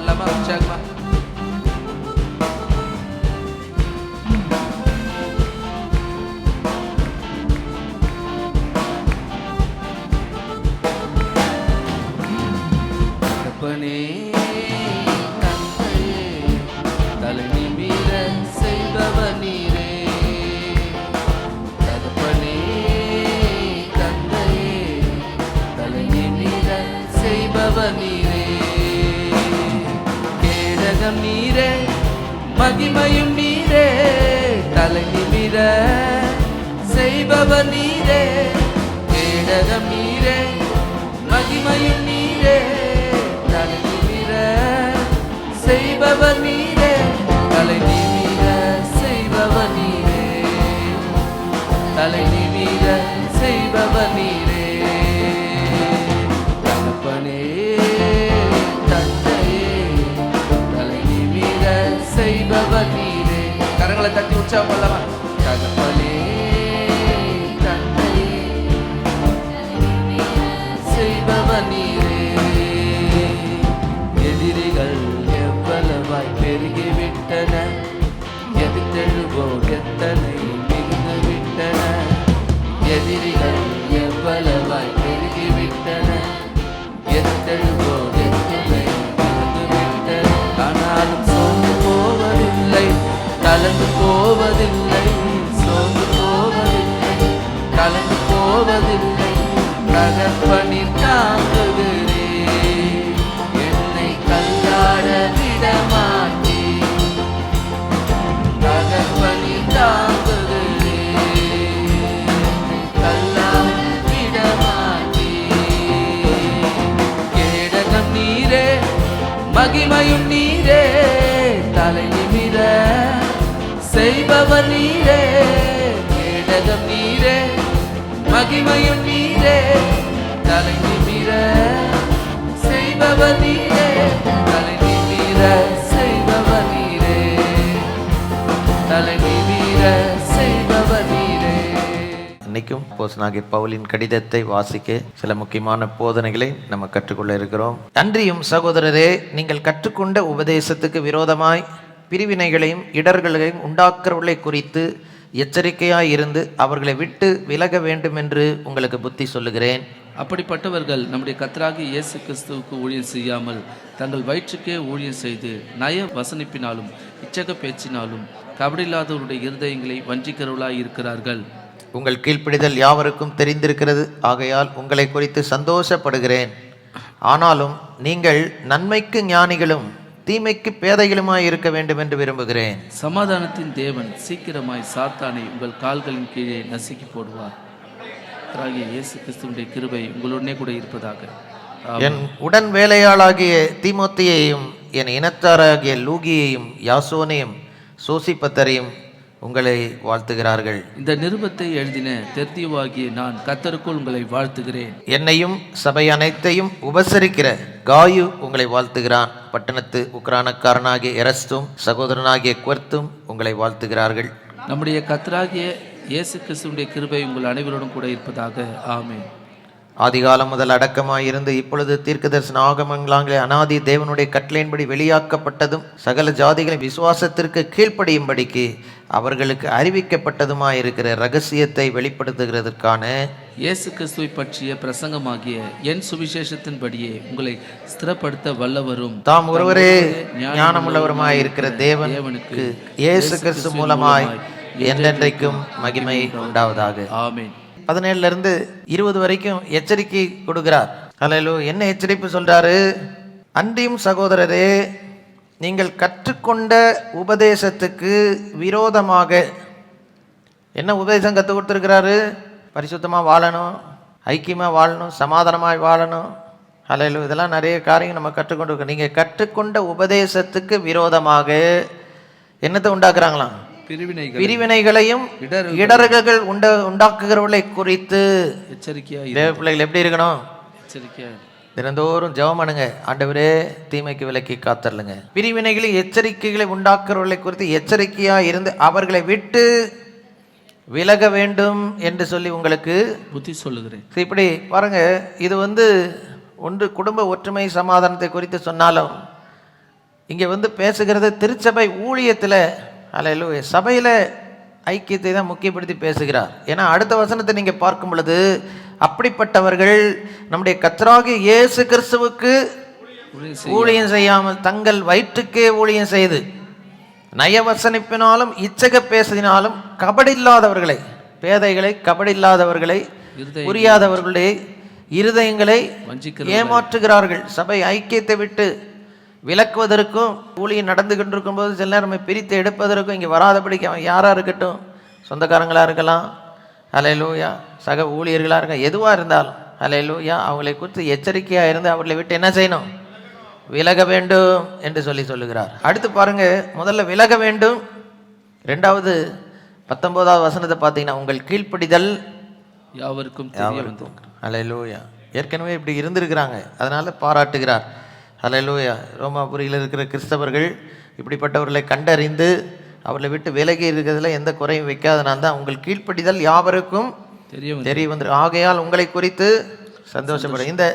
பண்ணலாமா? உற்சாகமா தகப்பனே தந்தையே தலை நிமிர செய்பவர் நீரே. தகப்பனே தந்தையே தலை நிமிர செய்பவர் நீரே. கேடகம் நீரே மகிமையும் நீரே, தலை நிமிர செய்பவர் நீரே. கேடகம் நீரே மகிமையும் நீரே, தலை நிமிர செய்பவர் நீரே. தலை நிமிர செய்பவர் நீரே, தலை நிமிர செய்பவர் நீரே. தகப்பனே தந்தையே தலை நிமிர செய்பவர் நீரே. கரங்களை தட்டி உற்சாகம் பண்ணலாமா? தகப்பனே தந்தையே செய்பவர் நீரே. எதிரிகள் எவ்வளவாய் பெருகிவிட்டன, எதிர்த்தெழுவோர் எத்தனை மிகுந்து விட்டன. எதிரிகள் எவ்வளவாய் பெருகிவிட்டன, எதிர்த்தெழுவோர் எத்தனை மிகுந்து விட்டன. ஆனாலும் சோர்ந்து போவதில்லை, கலந்து போவதில்லை, சோர்ந்து போவதில்லை, கலந்து போவதில்லை. தகப்பனின் தாங்குகிறே, என்னை கல்லாட விடமாட்டே. தகப்பனின் தாங்குகிறே, என்னை கல்லாட விடமாட்டே. கேடகம் நீரே மகிமையும் நீரே, தலை நிமிர செய்பவர் நீரே. கேடகம் நீரே மகிமையும் நீரே, தலை நிமிர செய்பவர் நீரே. தலை நிமிர செய்பவர் நீரே, தலை நிமிர செய்பவர் நீரே. இன்னைக்கும் அப்போஸ்தலனாகிய பவுலின் கடிதத்தை வாசிக்க சில முக்கியமான போதனைகளை நம்ம கற்றுக்கொள்ள இருக்கிறோம். அன்றியும் சகோதரரே, நீங்கள் கற்றுக்கொண்ட உபதேசத்துக்கு விரோதமாய் பிரிவினைகளையும் இடர்களையும் உண்டாக்குறவர்களை குறித்து எச்சரிக்கையாய் இருந்து அவர்களை விட்டு விலக வேண்டும் என்று உங்களுக்கு புத்தி சொல்லுகிறேன். அப்படிப்பட்டவர்கள் நம்முடைய கர்த்தராகிய இயேசு கிறிஸ்துவுக்கு ஊழியம் செய்யாமல் தங்கள் வயிற்றுக்கே ஊழியம் செய்து நய வசனிப்பினாலும் இச்சக பேச்சினாலும் கபடில்லாதவருடைய இருதயங்களை வஞ்சிக்கிறவர்களாய் இருக்கிறார்கள். உங்கள் கீழ்ப்பிடிதல் யாவருக்கும் தெரிந்திருக்கிறது, ஆகையால் உங்களை குறித்து சந்தோஷப்படுகிறேன். ஆனாலும் நீங்கள் நன்மைக்கு ஞானிகளும் தீமைக்கு பேதைகளுமாய் இருக்க வேண்டும் என்று விரும்புகிறேன். சமாதானத்தின் தேவன் சீக்கிரமாய் சாத்தானை உங்கள் கால்களின் கீழே நசுக்கி போடுவார். இயேசு கிறிஸ்துவினுடைய கிருபை உங்களுடனே கூட இருப்பதாக. என் உடன் வேலையாளாகிய தீமோத்தேயையும் என் இனத்தாராகிய லூகியையும் யாசோனையும் சோசிப்பத்தரையும் உங்களை வாழ்த்துகிறார்கள். இந்த நிருபத்தை எழுதின தெர்தியுவாகிய நான் கர்த்தருக்குள் உங்களை வாழ்த்துகிறேன். என்னையும் சபை அனைத்தையும் உபசரிக்கிற காயு உங்களை வாழ்த்துகிறான். பட்டணத்து உக்ரானக்காரனாகிய எரஸ்தும் சகோதரனாகிய குவர்த்தும் உங்களை வாழ்த்துகிறார்கள். நம்முடைய கர்த்தராகிய இயேசு கிறிஸ்துவினுடைய கிருபை உங்கள் அனைவரோடும் கூட இருப்பதாக. ஆமென். ஆதிகாலம் முதல் அடக்கமாயிருந்து இப்பொழுது தீர்க்கதரிசன ஆகமங்களாங்களே அனாதி தேவனுடைய கட்டளையின்படி வெளியாக்கப்பட்டதும் சகல ஜாதிகளின் விசுவாசத்திற்கு கீழ்ப்படியும்படிக்கு அவர்களுக்கு அறிவிக்கப்பட்டதுமாயிருக்கிற ரகசியத்தை வெளிப்படுத்துகிறதற்கான இயேசு கிறிஸ்துவை பற்றிய பிரசங்கமாகிய என் சுவிசேஷத்தின்படியே உங்களை ஸ்திரப்படுத்த வல்லவரும் தாம் ஒருவரே ஞானமுள்ளவருமாயிருக்கிற தேவனுக்கு இயேசு கிறிஸ்து மூலமாய் என்றென்றைக்கும் மகிமை உண்டாவதாக. ஆமென். 17 20 வரைக்கும் எச்சரிக்கை கொடுக்கிறார். அல்லேலூயா. என்ன எச்சரிப்பு சொல்றாரு? அன்றியும் சகோதரரே, நீங்கள் கற்றுக்கொண்ட உபதேசத்துக்கு விரோதமாக என்ன உபதேசம் கற்றுக் கொடுத்துருக்கிறாரு? பரிசுத்தமாக வாழணும், ஐக்கியமாக வாழணும், சமாதானமாக வாழணும். அல்லேலூயா. இதெல்லாம் நிறைய காரியங்கள் நம்ம கற்றுக்கொண்டு. நீங்கள் கற்றுக்கொண்ட உபதேசத்துக்கு விரோதமாக என்னத்தை உண்டாக்குறாங்களாம்? பிரிவினைகளையும் இடர்கள் உண்டாக்குகிறவர்களை குறித்து எச்சரிக்கையா. தேவ பிள்ளைகள் எப்படி இருக்கணும்? எச்சரிக்கையா தினந்தோறும் ஜெபம் பண்ணுங்க. ஆண்டவரே, தீமைக்கு விலக்கி காத்தரலுங்க. பிரிவினைகளை எச்சரிக்கைகளை உண்டாக்குறவர்களை குறித்து எச்சரிக்கையா இருந்து அவர்களை விட்டு விலக வேண்டும் என்று சொல்லி உங்களுக்கு புத்தி சொல்லுகிறேன். இப்படி பாருங்க, இது ஒன்று குடும்ப ஒற்றுமை சமாதானத்தை குறித்து சொன்னாலும் இங்கே வந்து பேசுகிறது திருச்சபை ஊழியத்தில், அல்லேலூயா, சபையில் ஐக்கியத்தை தான் முக்கியப்படுத்தி பேசுகிறார். ஏன்னா அடுத்த வசனத்தை நீங்கள் பார்க்கும் பொழுது, அப்படிப்பட்டவர்கள் நம்முடைய கர்த்தராகிய இயேசு கிறிஸ்துவுக்கு ஊழியம் செய்யாமல் தங்கள் வயிற்றுக்கே ஊழியம் செய்து நயவசனிப்பினாலும் இச்சக பேசினாலும் கபடில்லாதவர்களை, பேதைகளை, கபடில்லாதவர்களை, புரியாதவர்களுடைய இருதயங்களை ஏமாற்றுகிறார்கள். சபை ஐக்கியத்தை விட்டு விலக்குவதற்கும் ஊழியம் நடந்து கொண்டிருக்கும் போது சில நேரம் நம்ம பிரித்து எடுப்பதற்கும் இங்கே வராதபடிக்கு அவன் யாராக இருக்கட்டும், சொந்தக்காரங்களாக இருக்கலாம், அல்லேலூயா, சக ஊழியர்களாக இருக்கலாம், எதுவாக இருந்தாலும் அல்லேலூயா, அவங்களை குறித்து எச்சரிக்கையாக இருந்து அவர்களை விட்டு என்ன செய்யணும்? விலக வேண்டும் என்று சொல்லுகிறார். அடுத்து பாருங்க, முதல்ல விலக வேண்டும். ரெண்டாவது 19வது வசனத்தை பார்த்தீங்கன்னா, உங்கள் கீழ்ப்படிதல் யாவருக்கும் அல்லேலூயா. ஏற்கனவே இப்படி இருந்திருக்கிறாங்க, அதனால பாராட்டுகிறார். அல்லேலூயா. ரோமாபுரியில் இருக்கிற கிறிஸ்தவர்கள் இப்படிப்பட்டவர்களை கண்டறிந்து அவர்களை விட்டு விலகி இருக்கிறதுல எந்த குறையும் வைக்காதனால தான் உங்கள் கீழ்ப்படிதல் யாவருக்கும் தெரிய வந்து, ஆகையால் உங்களை குறித்து சந்தோஷப்படும். இந்த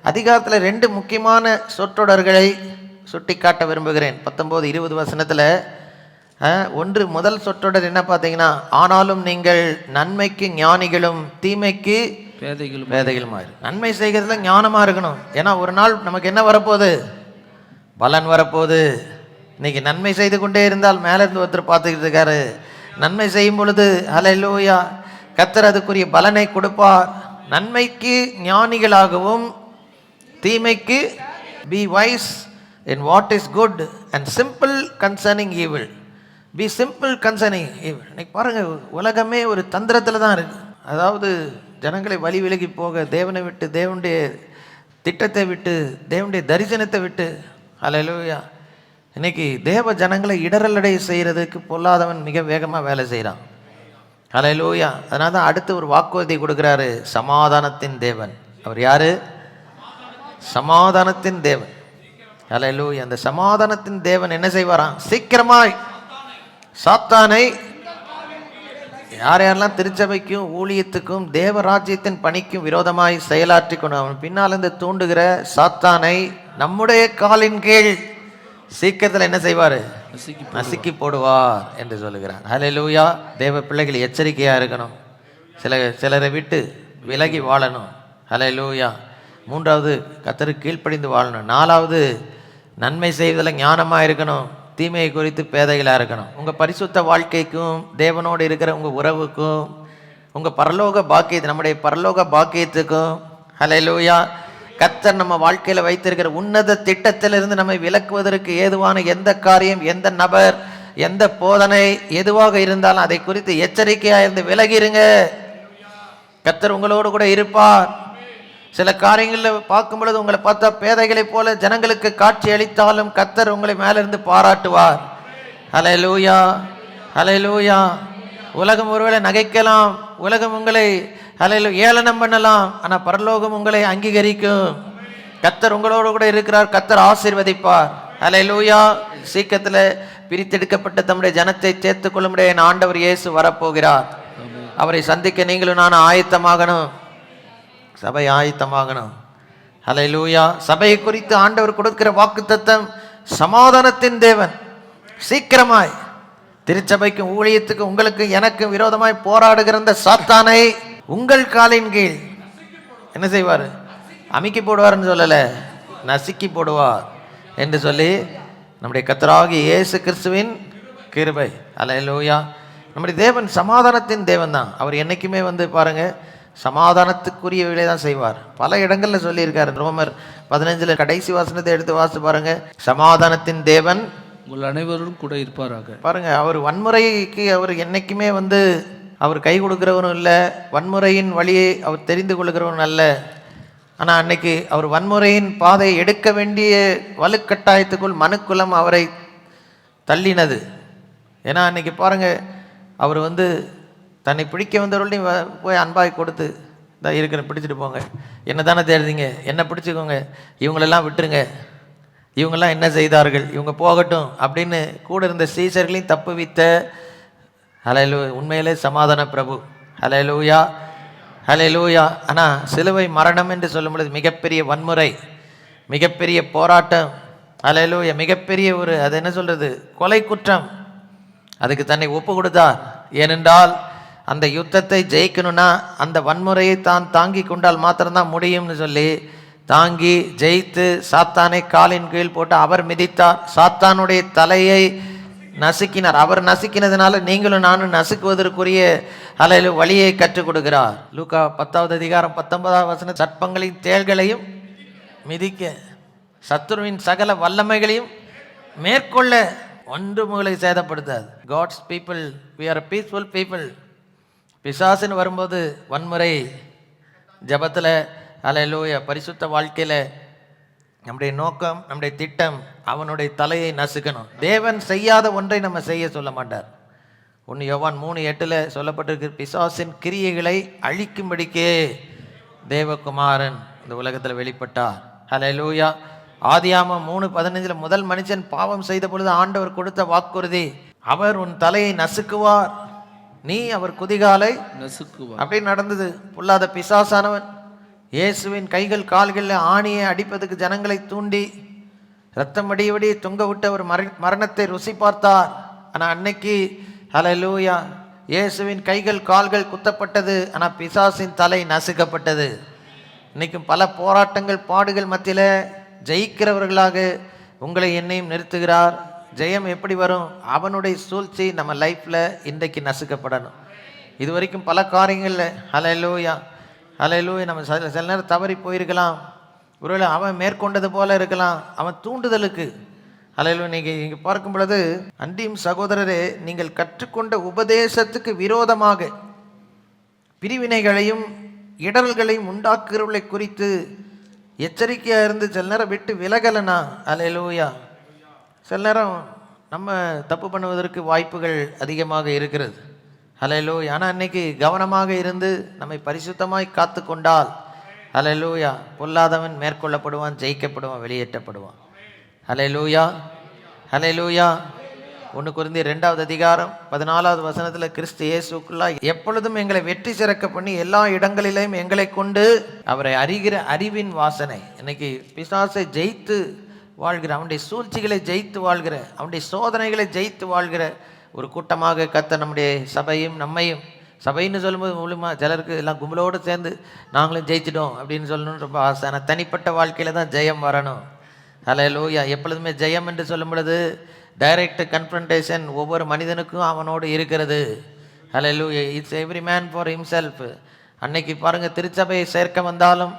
அதிகாரத்தில் 2 முக்கியமான சொற்றொடர்களை சுட்டி காட்ட விரும்புகிறேன். 19-20 வசனத்தில் ஒன்று, முதல் சொற்றொடர் என்ன பார்த்தீங்கன்னா, ஆனாலும் நீங்கள் நன்மைக்கு ஞானிகளும் தீமைக்கு பேதைகளும். நன்மை செய்கிறதுல ஞானமாக இருக்கணும். ஏன்னா ஒரு நாள் நமக்கு என்ன வரப்போகுது? பலன் வரப்போகுது. இன்னைக்கு நன்மை செய்து கொண்டே இருந்தால் மேலே இருந்து ஒருத்தர் பார்த்துக்கிட்டு இருக்காரு. நன்மை செய்யும் பொழுது அல்லேலூயா, கர்த்தர் அதுக்குரிய பலனை கொடுப்பார். நன்மைக்கு ஞானிகளாகவும் தீமைக்கு be wise in what is good and simple concerning evil. Be simple concerning evil. இன்னைக்கு பாருங்க, உலகமே ஒரு தந்திரத்தில் தான் இருக்கு. அதாவது ஜனங்களை வழி விலகி போக, தேவனை விட்டு, தேவனுடைய திட்டத்தை விட்டு, தேவனுடைய தரிசனத்தை விட்டு, அல்லேலூயா, இன்னைக்கு தேவ ஜனங்களை இடரலடை செய்கிறதுக்கு பொல்லாதவன் மிக வேகமாக வேலை செய்கிறான். அல்லேலூயா. அதனால தான் அடுத்து ஒரு வாக்குறுதி கொடுக்குறாரு, சமாதானத்தின் தேவன். அவர் யாரு? சமாதானத்தின் தேவன். அல்லேலூயா. அந்த சமாதானத்தின் தேவன் என்ன செய்வாராம்? சீக்கிரமாய் சாத்தானை, யாரெல்லாம் திருச்சபைக்கும் ஊழியத்துக்கும் தேவராஜ்யத்தின் பணிக்கும் விரோதமாய் செயலாற்றி கொண்டு அவன் பின்னால் இருந்து தூண்டுகிற சாத்தானை நம்முடைய காலின் கீழ் சீக்கிரத்தில் என்ன செய்வார்? நசுக்கி போடுவார் என்று சொல்லுகிறார். அல்லேலூயா. தேவ பிள்ளைகள் எச்சரிக்கையாக இருக்கணும். சிலரை விட்டு விலகி வாழணும். அல்லேலூயா. 3வது, கர்த்தருக்கு கீழ்ப்படிந்து வாழணும். 4வது, நன்மை செய்வதில் ஞானமாக இருக்கணும், தீமையை குறித்து பேதைகளாக இருக்கணும். உங்கள் பரிசுத்த வாழ்க்கைக்கும் தேவனோடு இருக்கிற உங்கள் உறவுக்கும் உங்கள் பரலோக பாக்கியத்தை, நம்முடைய பரலோக பாக்கியத்துக்கும் அல்லேலூயா, கர்த்தர் நம்ம வாழ்க்கையில் வைத்திருக்கிற உன்னத திட்டத்திலிருந்து நம்மை விலக்குவதற்கு ஏதுவான எந்த காரியம், எந்த நபர், எந்த போதனை எதுவாக இருந்தாலும் அதை குறித்து எச்சரிக்கையாக இருந்து விலகிருங்க. கர்த்தர் உங்களோடு கூட இருப்பார். சில காரியங்களில் பார்க்கும் பொழுது உங்களை பார்த்தா பேதைகளைப் போல ஜனங்களுக்கு காட்சி அளித்தாலும் கர்த்தர் உங்களை மேலிருந்து பாராட்டுவார். அல்லேலூயா, அல்லேலூயா. உலகம் ஒருவேளை நகைக்கலாம், உலகம் உங்களை ஏளனம் பண்ணலாம், ஆனால் பரலோகம் உங்களை அங்கீகரிக்கும். கர்த்தர் உங்களோடு கூட இருக்கிறார். கர்த்தர் ஆசீர்வதிப்பார். அல்லேலூயா. சீக்கிரத்தில் பிரித்தெடுக்கப்பட்ட தம்முடைய ஜனத்தை சேர்த்துக் கொள்ளும்படியாக என் ஆண்டவர் இயேசு வரப்போகிறார். அவரை சந்திக்க நீங்களும் நான் ஆயத்தமாகணும். சபை ஆயத்தமாகணும். அல்லேலூயா. சபையை குறித்து ஆண்டவர் கொடுக்கிற வாக்குத்தத்தம், சமாதானத்தின் தேவன் சீக்கிரமாய் திருச்சபைக்கும் ஊழியத்துக்கும் உங்களுக்கு எனக்கு விரோதமாய் போராடுகிற இந்த சாத்தானை உங்கள் காலின் கீழ் என்ன செய்வார்? அமுக்கி போடுவார்னு சொல்லலை, நசுக்கி போடுவார் என்று சொல்லி நம்முடைய கர்த்தராகிய இயேசு கிறிஸ்துவின் கிருபை. அல்லேலூயா. நம்முடைய தேவன் சமாதானத்தின் தேவன் தான். அவர் என்னைக்குமே பாருங்க, சமாதானத்துக்குரிய வேலை தான் செய்வார். பல இடங்களில் சொல்லியிருக்காரு. ரோமர் 15 கடைசி வசனத்தை எடுத்து வாசித்து பாருங்க. சமாதானத்தின் தேவன் உங்கள் அனைவரும் கூட இருப்பாராக. பாருங்க, அவர் வன்முறைக்கு அவர் என்னைக்குமே அவர் கை கொடுக்கிறவரும் இல்லை, வன்முறையின் வழியை அவர் தெரிந்து கொள்கிறவரும் அல்ல. ஆனால் அன்னைக்கு அவர் வன்முறையின் பாதையை எடுக்க வேண்டிய வலுக்கட்டாயத்துக்குள் மனுக்குலம் அவரை தள்ளினது. ஏன்னா அன்னைக்கு பாருங்க, அவர் தன்னை பிடிக்க வந்தவர்களையும் போய் அன்பாய் கொடுத்து, இதான் இருக்கிற பிடிச்சிட்டு போங்க, என்ன தானே தேடுறீங்க, என்ன பிடிச்சிக்கோங்க, இவங்களெல்லாம் விட்டுருங்க, இவங்கெல்லாம் என்ன செய்தார்கள், இவங்க போகட்டும் அப்படின்னு கூட இருந்த சீசர்களையும் தப்பு வித்த அல்லேலூயா, உண்மையிலே சமாதான பிரபு. அல்லேலூயா, அல்லேலூயா. ஆனால் சிலுவை மரணம் என்று சொல்லும் பொழுது மிகப்பெரிய வன்முறை, மிகப்பெரிய போராட்டம். அல்லேலூயா. மிகப்பெரிய ஒரு அது என்ன சொல்றது, கொலை குற்றம். அதுக்கு தன்னை ஒப்பு கொடுத்தார். ஏனென்றால் அந்த யுத்தத்தை ஜெயிக்கணும்னா அந்த வன்முறையை தான் தாங்கி கொண்டால் மாத்திரம்தான் முடியும்னு சொல்லி தாங்கி ஜெயித்து சாத்தானை காலின் கீழ் போட்டு அவர் மிதித்தார். சாத்தானுடைய தலையை நசுக்கினார். அவர் நசுக்கினதுனால நீங்களும் நானும் நசுக்குவதற்குரிய அல்லேலூயா வழியை கற்றுக் கொடுக்கிறார். லூக்கா 10வது அதிகாரம் 19வது வசனம், சர்ப்பங்களின் தேள்களையும் மிதிக்க சத்துருவின் சகல வல்லமைகளையும் மேற்கொள்ள ஒன்று உங்களை சேதப்படுத்தாது. God's people, we are a peaceful people. பிசாசுன்னு வரும்போது வன்முறை ஜபத்தில் அல்லேலூயா பரிசுத்த வாழ்க்கையில் நம்முடைய நோக்கம், நம்முடைய திட்டம் அவனுடைய தலையை நசுக்கணும். தேவன் செய்யாத ஒன்றை நம்ம செய்ய சொல்ல மாட்டார். 1 யோவான் 3:8 சொல்லப்பட்டிருக்கு, பிசாசின் கிரியைகளை அழிக்கும்படிக்கே தேவகுமாரன் இந்த உலகத்தில் வெளிப்பட்டார். அல்லேலூயா. ஆதியாகமம் 3:15 முதல் மனுஷன் பாவம் செய்த பொழுது ஆண்டவர் கொடுத்த வாக்குறுதி, அவர் உன் தலையை நசுக்குவார், நீ அவர் குதிகாலை நசுக்குவார். அப்படி நடந்தது. பொல்லாத பிசாசானவன் இயேசுவின் கைகள் கால்களில் ஆணியை அடிப்பதுக்கு ஜனங்களை தூண்டி ரத்தம் அடியபடி தொங்க விட்டு அவர் மரணத்தை ருசி பார்த்தார். ஆனால் அன்னைக்கு அல்லேலூயா இயேசுவின் கைகள் கால்கள் குத்தப்பட்டது, ஆனால் பிசாசின் தலை நசுக்கப்பட்டது. இன்னைக்கும் பல போராட்டங்கள் பாடுகள் மத்தியில் ஜெயிக்கிறவர்களாக உங்களை என்னையும் நிறுத்துகிறார். ஜெயம் எப்படி வரும்? அவனுடைய சூழ்ச்சி நம்ம லைஃப்பில் இன்றைக்கு நசுக்கப்படணும். இது வரைக்கும் பல காரியங்களில் அல்லேலூயா அல்லேலூயா நம்ம சில நேரம் தவறி போயிருக்கலாம். ஒருவேளை அவன் மேற்கொண்டது போல இருக்கலாம், அவன் தூண்டுதலுக்கு. அல்லேலூயா. நீங்கள் இங்கே பார்க்கும் பொழுது, அன்றியும் சகோதரரே, நீங்கள் கற்றுக்கொண்ட உபதேசத்துக்கு விரோதமாக பிரிவினைகளையும் இடர்களையும் உண்டாக்குறவர்களை குறித்து எச்சரிக்கையாக இருந்து சில நேரம் விட்டு விலகலைனா அல்லேலூயா சில நேரம் நம்ம தப்பு பண்ணுவதற்கு வாய்ப்புகள் அதிகமாக இருக்கிறது. அல்லேலூயா. ஆனால் அன்னைக்கு கவனமாக இருந்து நம்மை பரிசுத்தமாய் காத்து கொண்டால் அல்லேலூயா பொல்லாதவன் மேற்கொள்ளப்படுவான், ஜெயிக்கப்படுவான், வெளியேற்றப்படுவான். அல்லேலூயா அல்லேலூயா. 1 கொரிந்தியர் 2வது அதிகாரம் 14வது வசனத்தில், கிறிஸ்து இயேசுக்குள்ளா எப்பொழுதும் எங்களை வெற்றி சிறக்க பண்ணி எல்லா இடங்களிலேயும் எங்களை கொண்டு அவரை அறிகிற அறிவின் வாசனை. இன்னைக்கு பிசாசை ஜெயித்து வாழ்கிற, அவனுடைய சூழ்ச்சிகளை ஜெயித்து வாழ்கிற, அவனுடைய சோதனைகளை ஜெயித்து வாழ்கிற ஒரு கூட்டமாக கர்த்தர் நம்முடைய சபையும் நம்மையும், சபைன்னு சொல்லும்போது மூலமா சிலருக்கு எல்லாம் கும்பலோடு சேர்ந்து நாங்களும் ஜெயிச்சிட்டோம் அப்படின்னு சொல்லணும்னு ரொம்ப ஆசை. ஆனால் தனிப்பட்ட வாழ்க்கையில் தான் ஜெயம் வரணும். அல்லேலூயா. எப்பொழுதுமே ஜெயம் என்று சொல்லும் பொழுது டைரக்ட் கன்ஃபரன்டேஷன் ஒவ்வொரு மனிதனுக்கும் அவனோடு இருக்கிறது. அல்லேலூயா. It's every man for himself. அன்னைக்கு பாருங்கள், திருச்சபையை சேர்க்க வந்தாலும்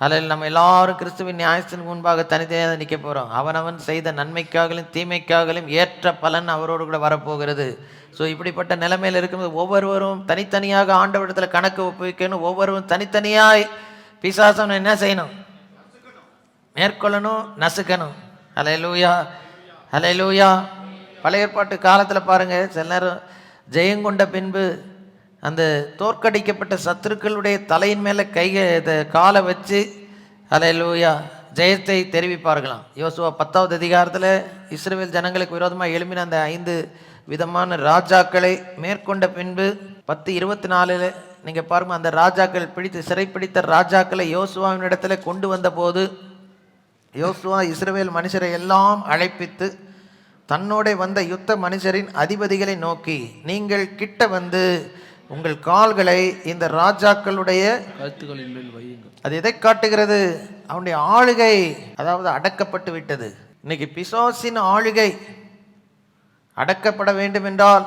அல்லது நம்ம எல்லாரும் கிறிஸ்துவின் நியாயத்தின் முன்பாக தனித்தனியாக நிற்க போகிறோம். அவனவன் செய்த நன்மைக்காகலும் தீமைக்காகலும் ஏற்ற பலன் அவரோடு கூட வரப்போகிறது. ஸோ இப்படிப்பட்ட நிலைமையில் இருக்கும்போது ஒவ்வொருவரும் தனித்தனியாக ஆண்டவரிடத்தில் கணக்கு ஒப்புவிக்கணும். ஒவ்வொருவரும் தனித்தனியாய் பிசாசனை என்ன செய்யணும்? மேற்கொள்ளணும், நசுக்கணும். அல்லேலூயா அல்லேலூயா. பழைய ஏற்பாட்டு காலத்தில் பாருங்கள், சில நேரம் ஜெயங்கொண்ட பின்பு அந்த தோற்கடிக்கப்பட்ட சத்துருக்களுடைய தலையின் மேலே காலை வச்சு அல்லேலூயா ஜெயத்தை தெரிவிப்பார்களாம். யோசுவா 10வது அதிகாரத்தில் இஸ்ரவேல் ஜனங்களுக்கு விரோதமாக எழும்பின அந்த 5 விதமான ராஜாக்களை மேற்கொண்ட பின்பு 10:24 நீங்கள் பாருங்கள், அந்த ராஜாக்கள் சிறைப்பிடித்த ராஜாக்களை யோசுவாவின் இடத்துல கொண்டு வந்த போது யோசுவா இஸ்ரவேல் மனுஷரை எல்லாம் அழைப்பித்து தன்னோட வந்த யுத்த மனுஷரின் அதிபதிகளை நோக்கி, நீங்கள் கிட்ட வந்து உங்கள் கால்களை இந்த ராஜாக்களுடைய கழுத்துகளின் மேல் வையுங்கள். அது எதை காட்டுகிறது? அவனுடைய ஆளுகை அதாவது அடக்கப்பட்டு விட்டது. இன்னைக்கு பிசாசின் ஆளுகை அடக்கப்பட வேண்டும் என்றால்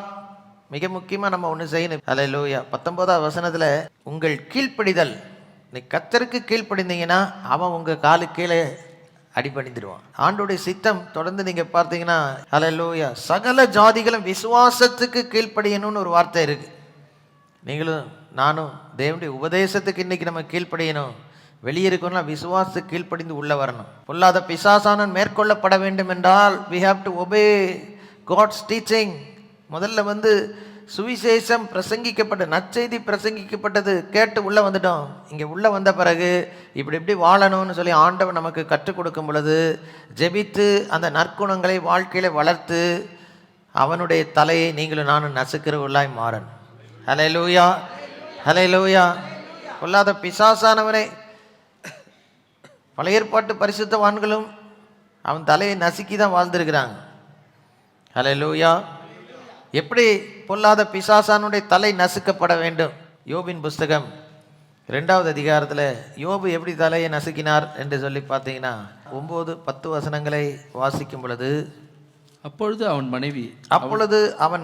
மிக முக்கியமாக நம்ம ஒன்று செய்யணும். அல்லேலூயா. 19வது வசனத்தில், உங்கள் கீழ்ப்படிதல். இன்னைக்கு கர்த்தருக்கு கீழ்ப்படிந்தீங்கன்னா அவன் உங்கள் காலு கீழே அடிபணிந்துடுவான். ஆண்டோடைய சித்தம் தொடர்ந்து நீங்கள் பார்த்தீங்கன்னா அல்லேலூயா சகல ஜாதிகளும் விசுவாசத்துக்கு கீழ்ப்படியணும்னு ஒரு வார்த்தை இருக்கு. நீங்களும் நானும் தேவனுடைய உபதேசத்துக்கு இன்னைக்கு நம்ம கீழ்ப்படியணும். வெளியே இருக்கணும்னா விசுவாசத்துக்கு கீழ்ப்படிந்து உள்ள வரணும். பொல்லாத பிசாசானன் மேற்கொள்ளப்பட வேண்டும் என்றால் we have to obey God's teaching. முதல்ல சுவிசேஷம் பிரசங்கிக்கப்பட்ட நற்செய்தி பிரசங்கிக்கப்பட்டது கேட்டு உள்ளே வந்துட்டோம். இங்கே உள்ளே வந்த பிறகு இப்படி வாழணும்னு சொல்லி ஆண்டவர் நமக்கு கற்றுக் கொடுக்கும் பொழுது ஜெபித்து அந்த நற்குணங்களை வாழ்க்கையில் வளர்த்து அவனுடைய தலையை நீங்களும் நானும் நசுக்கிறவர்களாய் மாறணும். ஹல்லேலூயா ஹல்லேலூயா. பொல்லாத பிசாசானவனை பழைய ஏற்பாட்டு பரிசுத்தவான்களும் அவன் தலையை நசுக்கி தான் வாழ்ந்திருக்கிறாங்க. ஹல்லேலூயா. எப்படி பொல்லாத பிசாசானுடைய தலை நசுக்கப்பட வேண்டும்? யோபின் புஸ்தகம் 2வது அதிகாரத்தில் யோபு எப்படி தலையை நசுக்கினார் என்று சொல்லி பார்த்தீங்கன்னா 9-10 வசனங்களை வாசிக்கும் பொழுது, அப்பொழுது அவன்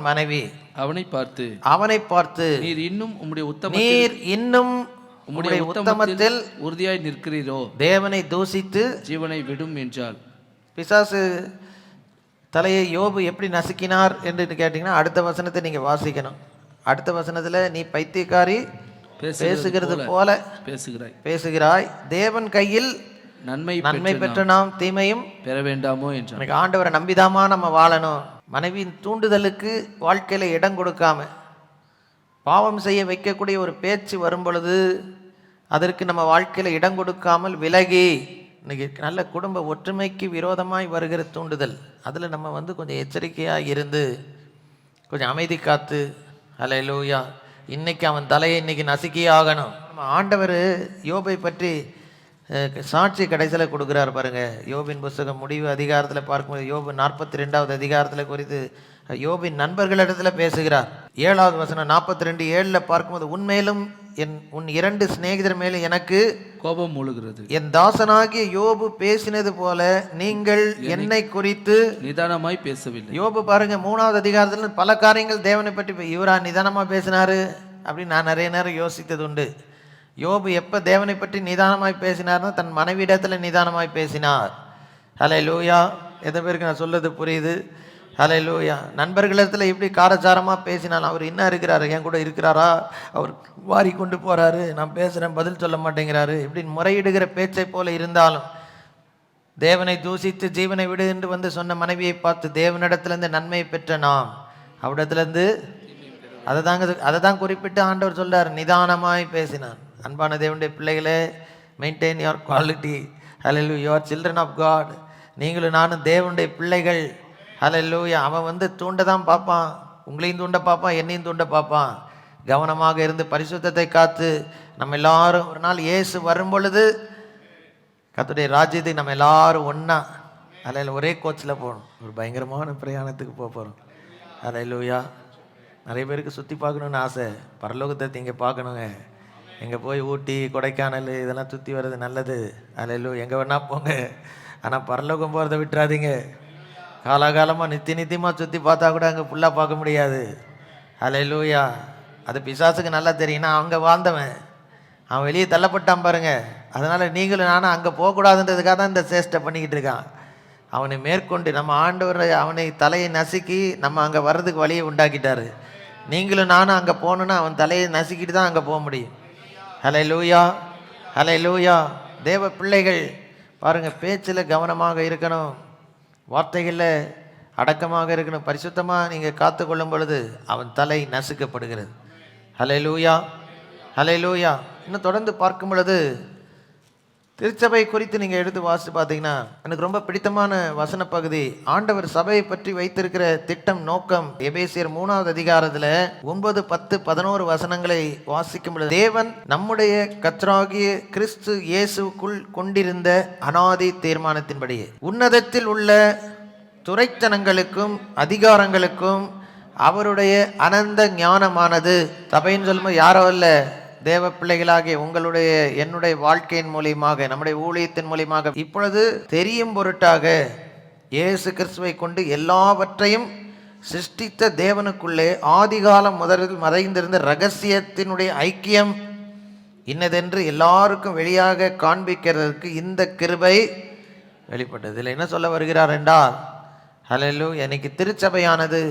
மனைவி அவனை பார்த்து நீர் இன்னும் உம்முடைய உத்தமத்தில் உறுதியாய் நிற்கிறீரோ, தேவனை தூசித்து ஜீவனை விடும் என்றாள். பிசாசு தலையை யோபு எப்படி நசுக்கினார் என்று கேட்டீங்கன்னா அடுத்த வசனத்தை நீங்க வாசிக்கணும். அடுத்த வசனத்துல, நீ பைத்தியக்காரி, பேசுகிறது போல பேசுகிறாய், தேவன் கையில் நன்மை பெற்ற நாம் தீமையும் பெற வேண்டாமோ என்றார். ஆண்டவரை நம்பிதாமா நம்ம வாழணும். மனைவியின் தூண்டுதலுக்கு வாழ்க்கையில இடம் கொடுக்காம, பாவம் செய்ய வைக்கக்கூடிய ஒரு பேச்சு வரும் பொழுது அதற்கு நம்ம வாழ்க்கையில இடம் கொடுக்காமல் விலகி, இன்னைக்கு நல்ல குடும்ப ஒற்றுமைக்கு விரோதமாய் வருகிற தூண்டுதல், அதில் நம்ம கொஞ்சம் எச்சரிக்கையாக இருந்து கொஞ்சம் அமைதி காத்து, ஹல்லேலூயா, இன்னைக்கு அவன் தலையை இன்னைக்கு நசுக்கியே ஆகணும். நம்ம ஆண்டவர் யோபை பற்றி சாட்சி கடைசியில் கொடுக்குறார் பாருங்க. யோபின் புஸ்தகம் முடிவு அதிகாரத்தில் பார்க்கும்போது யோபு 42வது அதிகாரத்தில் குறித்து யோபின் நண்பர்களிடத்தில் பேசுகிறார். 7வது வசனம் 42:7 பார்க்கும்போது, உன்மேலும் உன் 2 சிநேகிதர் மேலும் எனக்கு கோபம் மூழுகிறது, என் தாசனாகிய யோபு பேசினது போல நீங்கள் என்னை குறித்து நிதானமாய் பேசவில்லை. யோபு பாருங்க 3வது அதிகாரத்தில் பல காரியங்கள் தேவனை பற்றி, இவரா நிதானமாக பேசினாரு அப்படின்னு நான் நிறைய நேரம் யோசித்தது உண்டு. யோபு எப்போ தேவனை பற்றி நிதானமாய் பேசினார்னா தன் மனைவியிடத்தில் நிதானமாய் பேசினார். ஹல்லேலூயா. எத்தனை பேருக்கு நான் சொல்றது புரியுது? ஹல்லேலூயா. நண்பர்களிடத்தில் எப்படி காரச்சாரமாக பேசினாலும், அவர் என்ன இருக்கிறாரு, என் கூட இருக்கிறாரா, அவர் வாரி கொண்டு போகிறாரு, நான் பேசுகிறேன் பதில் சொல்ல மாட்டேங்கிறாரு, இப்படி முறையிடுகிற பேச்சை போல இருந்தாலும், தேவனை தூசித்து ஜீவனை விடு என்று சொன்ன மனைவியை பார்த்து தேவனிடத்திலேருந்து நன்மையை பெற்ற நாம் அவரிடத்துலேருந்து அதை தான் குறிப்பிட்டு ஆண்டவர் சொல்றார், நிதானமாய் பேசினான். அன்பான தேவனுடைய பிள்ளைகளே, maintain your quality. Hallelujah. Your children of God. நீங்களும் நானும் தேவனுடைய பிள்ளைகள். ஹல்லேலூயா. அவன் தூண்ட தான் பார்ப்பான், உங்களையும் தூண்ட பார்ப்பான், என்னையும் தூண்ட பார்ப்பான். கவனமாக இருந்து பரிசுத்தத்தை காத்து நம்ம எல்லாரும் ஒரு நாள் இயேசு வரும் பொழுது கர்த்தருடைய ராஜ்யத்துக்கு நம்ம எல்லாரும் ஒன்றா அதில் ஒரே கோச்சில் போகணும். ஒரு பயங்கரமான பிரயாணத்துக்கு போகிறோம். ஹல்லேலூயா. நிறைய பேருக்கு சுற்றி பார்க்கணுன்னு ஆசை, பரலோகத்தை இங்கே பார்க்கணுங்க. எங்கே போய் ஊட்டி கொடைக்கானல் இதெல்லாம் சுற்றி வர்றது நல்லது. ஹல்லேலூயா. எங்கே வேணால் போங்க, ஆனால் பரலோகம் போகிறத விட்டுறாதீங்க. காலாகாலமாக நித்தியமாக சுற்றி பார்த்தா கூட அங்கே ஃபுல்லாக பார்க்க முடியாது. ஹல்லேலூயா. அது பிசாசுக்கு நல்லா தெரியும்னா அங்கே வாழ்ந்தவன், அவன் வெளியே தள்ளப்பட்டான் பாருங்க. அதனால் நீங்களும் நானும் அங்கே போகக்கூடாதுன்றதுக்காக தான் இந்த சேஷ்டை பண்ணிக்கிட்டு இருக்கான். அவனை மேற்கொண்டு நம்ம ஆண்டவர் அவனை தலையை நசுக்கி நம்ம அங்கே வர்றதுக்கு வழியை உண்டாக்கிட்டாரு. நீங்களும் நானும் அங்கே போகணுன்னா அவன் தலையை நசுக்கிட்டு தான் அங்கே போக முடியும். ஹல்லேலூயா. ஹல்லேலூயா. தேவ பிள்ளைகள் பாருங்கள், பேச்சில் கவனமாக இருக்கணும், வார்த்தைகளில் அடக்கமாக இருக்கணும். பரிசுத்தமாக நீங்கள் காத்து கொள்ளும் பொழுது அவன் தலை நசுக்கப்படுகிறது. ஹல்லேலூயா. ஹல்லேலூயா. இன்னும் தொடர்ந்து பார்க்கும் பொழுது திருச்சபை குறித்து நீங்கள் எடுத்து வாசித்து பார்த்தீங்கன்னா எனக்கு ரொம்ப பிடித்தமான வசன பகுதி, ஆண்டவர் சபையை பற்றி வைத்திருக்கிற திட்டம், நோக்கம். எபேசியர் 3வது அதிகாரத்தில் 9, 10, 11 வசனங்களை வாசிக்கும் பொழுது, தேவன் நம்முடைய கர்த்தராகிய கிறிஸ்து இயேசுக்குள் கொண்டிருந்த அனாதி தீர்மானத்தின்படியே உன்னதத்தில் உள்ள துரைத்தனங்களுக்கும் அதிகாரங்களுக்கும் அவருடைய அனந்த ஞானமானது. சபைன்னு சொல்லும்போது யாரோ இல்லை, தேவ பிள்ளைகளாகிய உங்களுடைய என்னுடைய வாழ்க்கையின் மூலியமாக, நம்முடைய ஊழியத்தின் மூலியமாக இப்பொழுது தெரியும் பொருட்டாக இயேசு கிறிஸ்துவை கொண்டு எல்லாவற்றையும் சிருஷ்டித்த தேவனுக்குள்ளே ஆதிகாலம் முதலில் மறைந்திருந்த இரகசியத்தினுடைய ஐக்கியம் இன்னதென்று எல்லாருக்கும் வெளியாக காண்பிக்கிறதுக்கு இந்த கிருபை வெளிப்பட்டது. இதில் என்ன சொல்ல வருகிறார் என்றால், ஹல்லேலூயா, இன்னைக்கு திருச்சபையானது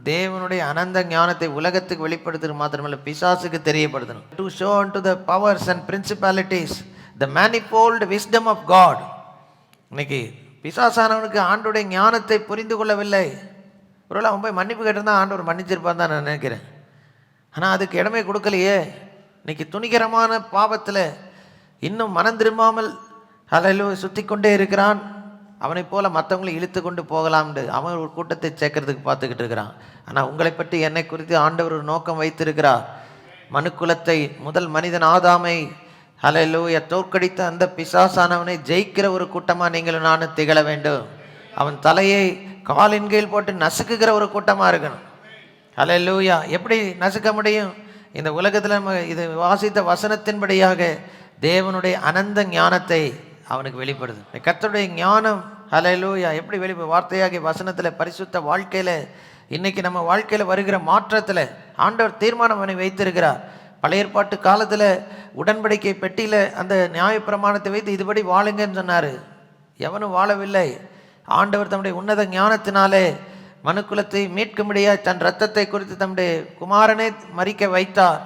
தேவனுடைய அனந்த ஞானத்தை உலகத்துக்கு வெளிப்படுத்துறது மாத்திரமல்ல, பிசாசுக்கு தெரியப்படுத்தணும். To show unto the powers and principalities the manifold wisdom of God. இன்னைக்கு பிசாசானவனுக்கு ஆண்டோடைய ஞானத்தை புரிந்து கொள்ளவில்லை. ஒருவேளை அவன் போய் மன்னிப்பு கேட்டிருந்தா ஆண்டவர் மன்னிச்சிருப்பான் தான் நான் நினைக்கிறேன். ஆனால் அதுக்கு இடமே கொடுக்கலையே. இன்னைக்கு துணிகரமான பாவத்தில் இன்னும் மனம் திரும்பாமல் ஹல்லேலூயா சுற்றி கொண்டே இருக்கிறான். அவனை போல மற்றவங்களை இழுத்து கொண்டு போகலாம்னு அவன் ஒரு கூட்டத்தை சேர்க்கறதுக்கு பார்த்துக்கிட்டு இருக்கிறான். ஆனால் உங்களை பற்றி என்னை குறித்து ஆண்டவர் ஒரு நோக்கம் வைத்திருக்கிறார். மனுக்குலத்தை, முதல் மனிதன் ஆதாமை ஹல்லேலூயா தோற்கடித்த அந்த பிசாசானவனை ஜெயிக்கிற ஒரு கூட்டமாக நீங்களும் நானும் திகழ வேண்டும். அவன் தலையை காலின் கீழ் போட்டு நசுக்குகிற ஒரு கூட்டமாக இருக்கணும். ஹல்லேலூயா. எப்படி நசுக்க முடியும்? இந்த உலகத்தில் நம்ம இது வாசித்த வசனத்தின்படியாக தேவனுடைய அனந்த ஞானத்தை அவனுக்கு வெளிப்படுது. கர்த்தருடைய ஞானம் ஹல்லேலூயா எப்படி வார்த்தையாகி வசனத்தில் பரிசுத்த வாழ்க்கையில் இன்னைக்கு நம்ம வாழ்க்கையில் வருகிற மாற்றத்தில் ஆண்டவர் தீர்மானம் அவனை வைத்திருக்கிறார். பழைய ஏற்பாட்டு காலத்தில் உடன்படிக்கை பெட்டியில் அந்த நியாயப்பிரமாணத்தை வைத்து இதுபடி வாழுங்கன்னு சொன்னார். எவனும் வாழவில்லை. ஆண்டவர் தம்முடைய உன்னத ஞானத்தினாலே மனுக்குலத்தை மீட்கும்படியாய் தன் இரத்தத்தை குறித்து தம்முடைய குமாரனை மரிக்க வைத்தார்.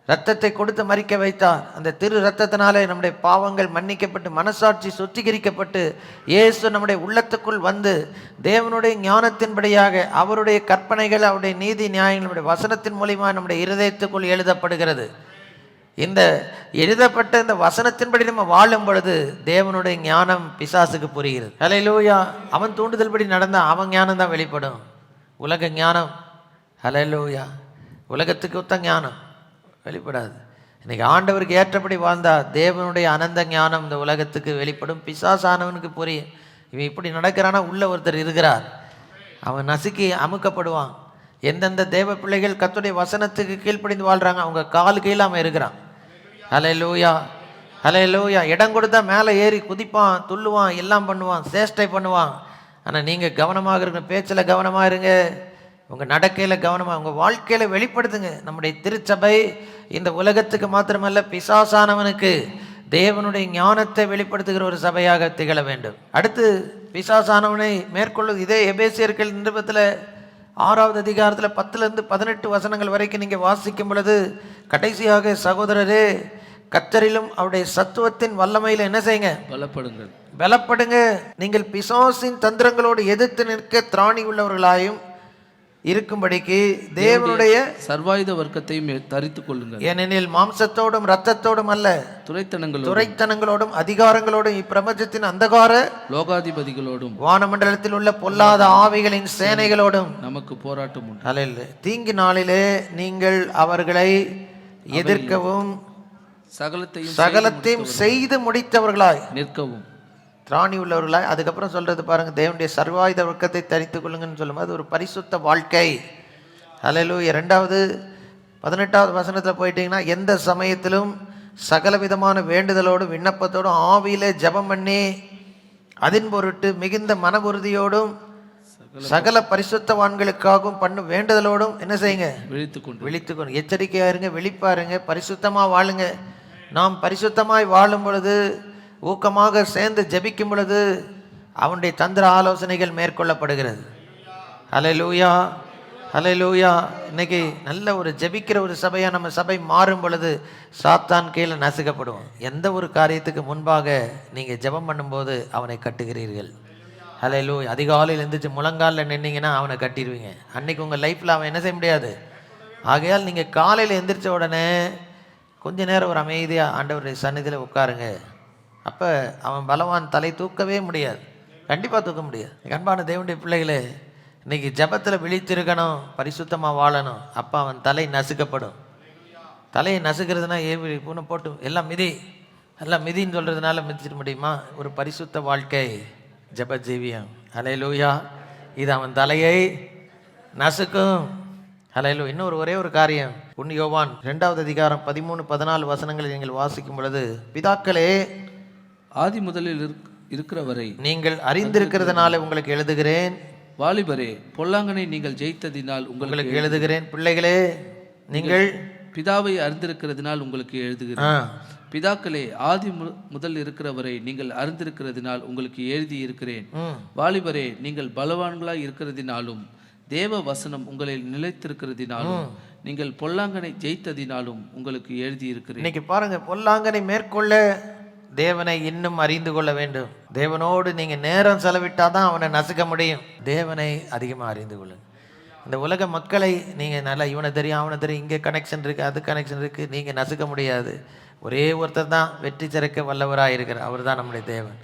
இரத்தத்தை கொடுத்து மரிக்க வைத்தார். அந்த திரு இரத்தத்தினாலே நம்முடைய பாவங்கள் மன்னிக்கப்பட்டு மனசாட்சி சுத்திகரிக்கப்பட்டு இயேசு நம்முடைய உள்ளத்துக்குள் வந்து தேவனுடைய ஞானத்தின்படியாக அவருடைய கற்பனைகள் அவருடைய நீதி நியாயங்களுடைய வசனத்தின் மூலியமாக நம்முடைய இருதயத்துக்குள் எழுதப்படுகிறது. இந்த எழுதப்பட்ட இந்த வசனத்தின்படி நம்ம வாழும் பொழுது தேவனுடைய ஞானம் பிசாசுக்கு புரிகிறது. ஹல்லேலூயா. அவன் தூண்டுதல்படி நடந்தால் அவன் ஞானம் தான் வெளிப்படும். உலக ஞானம் ஹல்லேலூயா உலகத்துக்கு ஒத்த ஞானம் வெளிப்படாது. இன்னைக்கு ஆண்டவருக்கு ஏற்றபடி வாழ்ந்தா தேவனுடைய அனந்த ஞானம் இந்த உலகத்துக்கு வெளிப்படும். பிசாசானவனுக்கு புரியும். இவன் இப்படி நடக்கிறானா உள்ள ஒருத்தர் இருக்கிறார். அவன் நசுக்கி அமுக்கப்படுவான். எந்தெந்த தேவ பிள்ளைகள் கர்த்தருடைய வசனத்துக்கு கீழ்ப்படிந்து வாழ்றாங்க அவங்க கால் கீழே அவன் இருக்கிறான். ஹல்லேலூயா ஹல்லேலூயா. இடம் கொடுத்தா மேலே ஏறி குதிப்பான், துள்ளுவான், எல்லாம் பண்ணுவான், சேஷ்டை பண்ணுவான். ஆனால் நீங்கள் கவனமாக இருங்க, பேச்சில் கவனமாக இருங்க, உங்கள் நடக்கையில் கவனமாக, உங்கள் வாழ்க்கையில் வெளிப்படுத்துங்க. நம்முடைய திருச்சபை இந்த உலகத்துக்கு மாத்திரமல்ல பிசாசானவனுக்கு தேவனுடைய ஞானத்தை வெளிப்படுத்துகிற ஒரு சபையாக திகழ வேண்டும். அடுத்து பிசாசானவனை மேற்கொள்ளும் இதே எபேசியர்கள் நிருபத்தில் 6வது அதிகாரத்தில் 10 to 18 வசனங்கள் வரைக்கும் நீங்கள் வாசிக்கும் பொழுது கடைசியாக சகோதரரே கர்த்தரிலும் அவருடைய சத்துவத்தின் வல்லமையில் என்ன செய்யுங்க? பலப்படுங்க. நீங்கள் பிசாசின் தந்திரங்களோடு எதிர்த்து நிற்க திராணி உள்ளவர்களாயும் இருக்கும்படிக்கு தேவனுடைய சர்வாயுத வர்க்கத்தையும் தரித்துக் கொள்ளுங்கள். ஏனெனில் மாம்சத்தோடும் இரத்தத்தோடும் அல்ல, துரைத்தனங்களோடும் அதிகாரங்களோடும் இப்பிரபஞ்சத்தின் அந்தகார லோகாதிபதிகளோடும் வானமண்டலத்தில் உள்ள பொல்லாத ஆவிகளின் சேனைகளோடும் நமக்கு போராட்டம் உண்டு. அல்ல, தீங்கு நாளிலே நீங்கள் அவர்களை எதிர்க்கவும் சகலத்தையும் செய்து முடித்தவர்களாய் நிற்கவும் திராணி உள்ளவர்களாய். அதுக்கப்புறம் சொல்றது பாருங்க, தேவனுடைய சர்வாயுத வர்க்கத்தை தரித்துக் கொள்ளுங்கன்னு சொல்லும்போது அது ஒரு பரிசுத்த வாழ்க்கை. ஹல்லேலூயா. 2வது 18வது வசனத்தில் போயிட்டீங்கன்னா எந்த சமயத்திலும் சகல விதமான வேண்டுதலோடும் விண்ணப்பத்தோடும் ஆவியிலே ஜெபம் பண்ணி அதன் பொருட்டு மிகுந்த மன உறுதியோடும் சகல பரிசுத்தவான்களுக்காகவும் பண்ணும் வேண்டுதலோடும் என்ன செய்யுங்க? விழித்துக்கொண்டு எச்சரிக்கையா இருங்க, விழிப்பாருங்க, பரிசுத்தமா வாழுங்க. நாம் பரிசுத்தமாய் வாழும் பொழுது ஊக்கமாக சேர்ந்து ஜெபிக்கும் பொழுது அவனுடைய தந்திர ஆலோசனைகள் மேற்கொள்ளப்படுகிறது. ஹல்லேலூயா ஹல்லேலூயா. இன்னைக்கு நல்ல ஒரு ஜெபிக்கிற ஒரு சபையாக நம்ம சபை மாறும் பொழுது சாத்தான் கீழே நசுக்கப்படுவோம். எந்த ஒரு காரியத்துக்கு முன்பாக நீங்கள் ஜெபம் பண்ணும்போது அவனை கட்டுகிறீர்கள். ஹல்லேலூயா. அதிகாலையில் எழுந்திரிச்சு முழங்காலில் நின்னீங்கன்னா அவனை கட்டிடுவீங்க. அன்னைக்கு உங்கள் லைஃப்பில் அவன் என்ன செய்ய முடியாது. ஆகையால் நீங்கள் காலையில் எழுந்திரிச்ச உடனே கொஞ்ச நேரம் ஒரு அமைதியாக ஆண்டவருடைய சந்நிதியில் உட்காருங்க. அப்போ அவன் பலவான் தலை தூக்கவே முடியாது, கண்டிப்பாக தூக்க முடியாது. அன்பான தேவனுடைய பிள்ளைகளே, இன்னைக்கு ஜெபத்தில் விழித்திருக்கணும், பரிசுத்தமாக வாழணும். அப்போ அவன் தலை நசுக்கப்படும். தலையை நசுக்கிறதுனா பூனை போட்டு எல்லாம் மிதின்னு சொல்கிறதுனால மிதிச்சிட முடியுமா? ஒரு பரிசுத்த வாழ்க்கை ஜெப ஜீவியம். ஹல்லேலூயா. இது அவன் தலையை நசுக்கும். ஹல்லேலூயா. இன்னொரு ஒரே ஒரு காரியம், யோவான் 2வது அதிகாரம் 13-14 வசனங்களை நீங்கள் வாசிக்கும் பொழுது, பிதாக்களே ஆதி முதலில் இருக்கிறவரை நீங்கள் அறிந்திருக்கிறதுனால உங்களுக்கு எழுதுகிறேன். வாலிபரே பொல்லாங்கனை நீங்கள் ஜெயித்ததினால் உங்களுக்கு எழுதுகிறேன். பிள்ளைகளே நீங்கள் பிதாவை அறிந்திருக்கிறதுனால் உங்களுக்கு எழுதுகிறேன். பிதாக்களே ஆதி முதல் இருக்கிறவரை நீங்கள் அறிந்திருக்கிறதுனால் உங்களுக்கு எழுதி இருக்கிறேன். வாலிபரே நீங்கள் பலவான்களாய் இருக்கிறதினாலும் தேவ வசனம் உங்களில் நிலைத்திருக்கிறதினாலும் நீங்கள் பொல்லாங்கனை ஜெயித்ததினாலும் உங்களுக்கு எழுதி இருக்கிறேன். இன்னைக்கு பாருங்க, பொல்லாங்கனை மேற்கொள்ள தேவனை இன்னும் அறிந்து கொள்ள வேண்டும். தேவனோடு நீங்க நேரம் செலவிட்டாதான் அவனை நசுக்க முடியும். தேவனை அதிகமாக அறிந்து கொள்ளுங்க. இந்த உலக மக்களை நீங்க நல்லா இவனை தெரியும் அவனை தெரியும், இங்கே கனெக்ஷன் இருக்கு அது கனெக்ஷன் இருக்கு, நீங்க நசுக்க முடியாது. ஒரே ஒருத்தர் தான் வெற்றி சிறக்க வல்லவராக இருக்கிறார். அவர் தான் நம்முடைய தேவன்.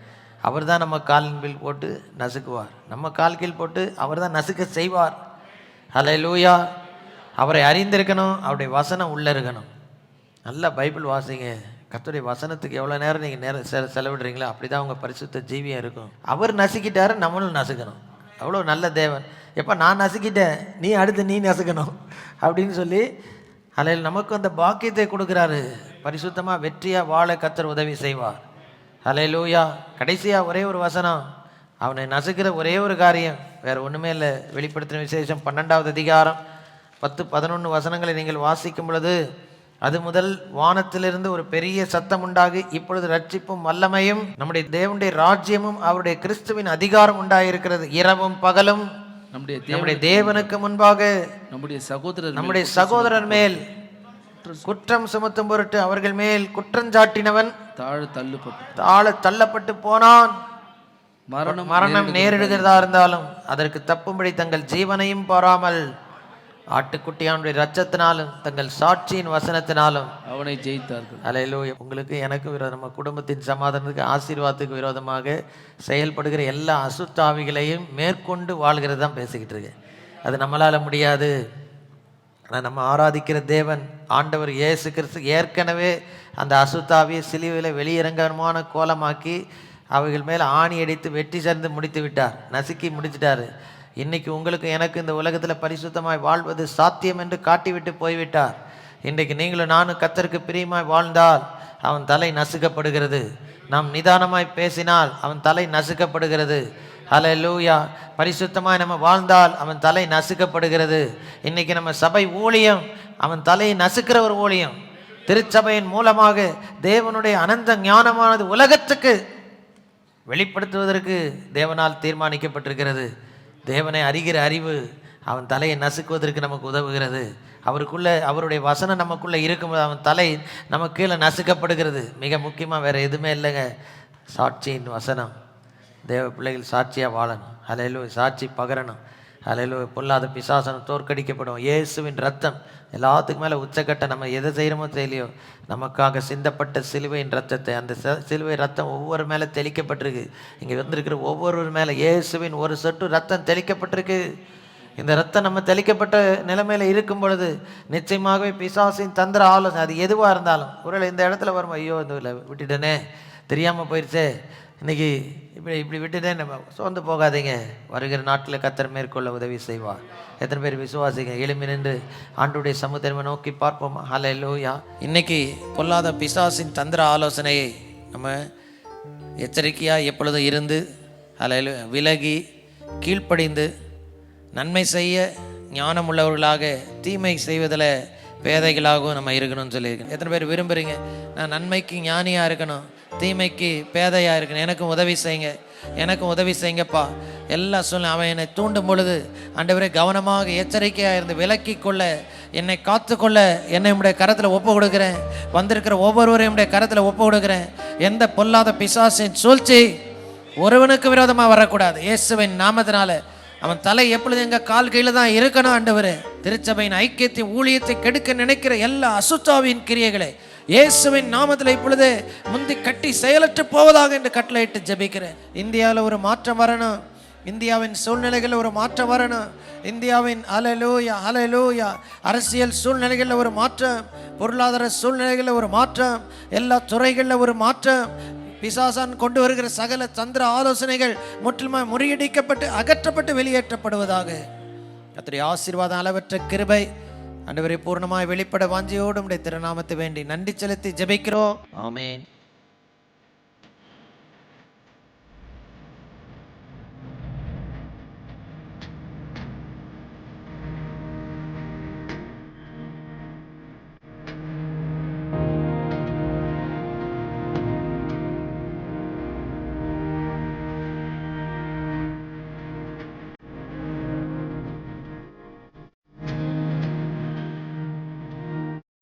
அவர் தான் நம்ம காலின் கீழ் போட்டு நசுக்குவார். நம்ம கால் கீழ் போட்டு அவர் தான் நசுக்க செய்வார். ஹல்லேலூயா. அவரை அறிந்திருக்கணும், அவருடைய வசனம் உள்ளே இருக்கணும். நல்லா பைபிள் வாசிங்க, கர்த்தருடைய வசனத்துக்கு எவ்வளோ நேரம் நீங்கள் செலவிடுறீங்களோ அப்படி தான் உங்கள் பரிசுத்த ஜீவியம் இருக்கும். அவர் நசுக்கிட்டாரு, நம்மளும் நசுக்கணும். அவ்வளோ நல்ல தேவன். எப்போ நான் நசுக்கிட்டேன், நீ அடுத்து நீ நசுக்கணும் அப்படின்னு சொல்லி அதில் நமக்கு அந்த பாக்கியத்தை கொடுக்குறாரு. பரிசுத்தமாக வெற்றியாக வாழ கர்த்தர் உதவி செய்வார். ஹல்லேலூயா. கடைசியாக ஒரே ஒரு வசனம், அவனை நசுக்கிற ஒரே ஒரு காரியம், வேறு ஒன்றுமே இல்லை. வெளிப்படுத்தின விசேஷம் 12வது அதிகாரம் 10-11 வசனங்களை நீங்கள் வாசிக்கும் பொழுது, அது முதல் வானத்திலிருந்து ஒரு பெரிய சத்தம் உண்டாகி, இப்பொழுது ரட்சிப்பும் வல்லமையும் நம்முடைய தேவனுடைய ராஜ்யமும் அவருடைய கிறிஸ்துவின் அதிகாரம் உண்டாயிருக்கிறது. இரவும் பகலும் நம்முடைய தேவனுக்கு முன்பாக நம்முடைய சகோதரர் மேல் குற்றம் சுமத்தும் பொருட்டு அவர்கள் மேல் குற்றஞ்சாட்டினவன் தாழ தள்ளப்பட்டு போனான். மரணம் நேரிடுகிறதா இருந்தாலும் அதற்கு தப்பும்படி தங்கள் ஜீவனையும் பாராமல் ஆட்டுக்குட்டியானுடைய இரத்தத்தினாலும் தங்கள் சாட்சியின் வசனத்தினாலும் அவனை ஜெயித்தார்கள். அல்லேலூயா. உங்களுக்கு எனக்கு விரோதமாக, குடும்பத்தின் சமாதானத்துக்கு ஆசீர்வாதத்துக்கு விரோதமாக செயல்படுகிற எல்லா அசுத்தாவிகளையும் மேற்கொண்டு வாழ்கிறது தான் பேசிக்கிட்டு இருக்கு. அது நம்மளால் முடியாது. ஆனால் நம்ம ஆராதிக்கிற தேவன் ஆண்டவர் இயேசு கிறிஸ்து ஏற்கனவே அந்த அசுத்தாவியை சிலுவையில் வெளியரங்கமான கோலமாக்கி அவைகள் மேலே ஆணி அடித்து வெற்றி சேர்ந்து முடித்து விட்டார், நசுக்கி முடிச்சிட்டாரு. இன்றைக்கி உங்களுக்கு எனக்கு இந்த உலகத்தில் பரிசுத்தமாய் வாழ்வது சாத்தியம் என்று காட்டிவிட்டு போய்விட்டார். இன்றைக்கு நீங்களும் நானும் கர்த்தருக்கு பிரியமாய் வாழ்ந்தால் அவன் தலை நசுக்கப்படுகிறது. நாம் நிதானமாய் பேசினால் அவன் தலை நசுக்கப்படுகிறது. ஹல்லேலூயா. பரிசுத்தமாய் நம்ம வாழ்ந்தால் அவன் தலை நசுக்கப்படுகிறது. இன்றைக்கி நம்ம சபை ஊழியம் அவன் தலையை நசுக்கிற ஒரு ஊழியம். திருச்சபையின் மூலமாக தேவனுடைய அனந்த ஞானமானது உலகத்துக்கு வெளிப்படுத்துவதற்கு தேவனால் தீர்மானிக்கப்பட்டிருக்கிறது. தேவனை அறிகிற அறிவு அவன் தலையை நசுக்குவதற்கு நமக்கு உதவுகிறது. அவருடைய வசனம் நமக்குள்ளே இருக்கும்போது அவன் தலை நமக்கு கீழே நசுக்கப்படுகிறது. மிக முக்கியமாக வேறு எதுவுமே இல்லைங்க, சாட்சியின் வசனம். தேவ பிள்ளைகள் சாட்சியாக வாழணும். ஹல்லேலூயா. சாட்சி பகரணும். ஹல்லேலூயா. பொல்லாத பிசாசனம் தோற்கடிக்கப்படும். இயேசுவின் ரத்தம் எல்லாத்துக்கு மேலே உச்சக்கட்ட. நம்ம எதை செய்கிறோமோ தெரியலையோ, நமக்காக சிந்தப்பட்ட சிலுவையின் ரத்தத்தை, அந்த சிலுவை ரத்தம் ஒவ்வொரு மேலே தெளிக்கப்பட்டிருக்கு. இங்கே வந்திருக்கிற ஒவ்வொரு மேலே இயேசுவின் ஒரு சொட்டு ரத்தம் தெளிக்கப்பட்டிருக்கு. இந்த ரத்தம் நம்ம தெளிக்கப்பட்ட நிலைமையில் இருக்கும் பொழுது நிச்சயமாகவே பிசாசின் தந்திர ஆலோசனை அது எதுவாக இருந்தாலும், ஒருவேளை இந்த இடத்துல வரும், ஐயோ இந்த விட்டுட்டேனே, தெரியாமல் போயிடுச்சே, இன்றைக்கி இப்படி விட்டுட்டேன், நம்ம சோர்ந்து போகாதீங்க. வருகிற நாட்டில் கர்த்தர் மேற்கொள்ள உதவி செய்வார். எத்தனை பேர் விசுவாசிங்க? எழும்பி நின்று ஆண்டவருடைய சமுத்திரமை நோக்கி பார்ப்போமா? ஹல்லேலூயா. இன்னைக்கு பொல்லாத பிசாசின் தந்திர ஆலோசனையை நம்ம எச்சரிக்கையாக எப்பொழுதும் இருந்து ஹல்லேலூயா விலகி கீழ்ப்படிந்து நன்மை செய்ய ஞானம் உள்ளவர்களாக தீமை செய்வதில் பேதைகளாகவும் நம்ம இருக்கணும்னு சொல்லியிருக்கேன். எத்தனை பேர் விரும்புகிறீங்க நான் நன்மைக்கு ஞானியாக இருக்கணும், தீமைக்கு பேதையாக இருக்கணும், எனக்கும் உதவி செய்யுங்கப்பா. எல்லா சூழ்நிலை அவன் என்னை தூண்டும் பொழுது ஆண்டவரே கவனமாக எச்சரிக்கையாக இருந்து விலக்கி கொள்ள, என்னை காத்துக்கொள்ள என்னை உடைய கரத்தில் ஒப்பு கொடுக்குறேன். வந்திருக்கிற ஒவ்வொருவரையும் உடைய கரத்தில் ஒப்பு கொடுக்குறேன். எந்த பொல்லாத பிசாசின் சூழ்ச்சி ஒருவனுக்கு விரோதமாக வரக்கூடாது. இயேசுவின் நாமத்தினால அவன் தலை எப்பொழுது எங்கள் கால் கையில் தான் இருக்கணும். ஆண்டவரே திருச்சபையின் ஐக்கியத்தை ஊழியத்தை கெடுக்க நினைக்கிற எல்லா அசுத்தாவின் கிரியைகளை இயேசுவின் நாமத்தில் இப்பொழுது முந்தி கட்டி செயலற்று போவதாக என்று கட்டளையிட்டு ஜெபிக்கிறேன். இந்தியாவில் ஒரு மாற்றம் வரணும். இந்தியாவின் சூழ்நிலைகளில் ஒரு மாற்றம் வரணும். இந்தியாவின் ஹல்லேலூயா அரசியல் சூழ்நிலைகளில் ஒரு மாற்றம், பொருளாதார சூழ்நிலைகளில் ஒரு மாற்றம், எல்லா துறைகளில் ஒரு மாற்றம். பிசாசான் கொண்டு வருகிற சகல தந்திர ஆலோசனைகள் முற்றிலுமாய் முறியடிக்கப்பட்டு அகற்றப்பட்டு வெளியேற்றப்படுவதாக. கர்த்தருடைய ஆசீர்வாதம் அளவற்ற கிருபை ஆண்டவரே பூர்ணமாய் வெளிப்பட வாஞ்சியோடு உம்முடைய திருநாமத்தை வேண்டி நன்றி செலுத்தி ஜெபிக்கிறோம். ஆமென்.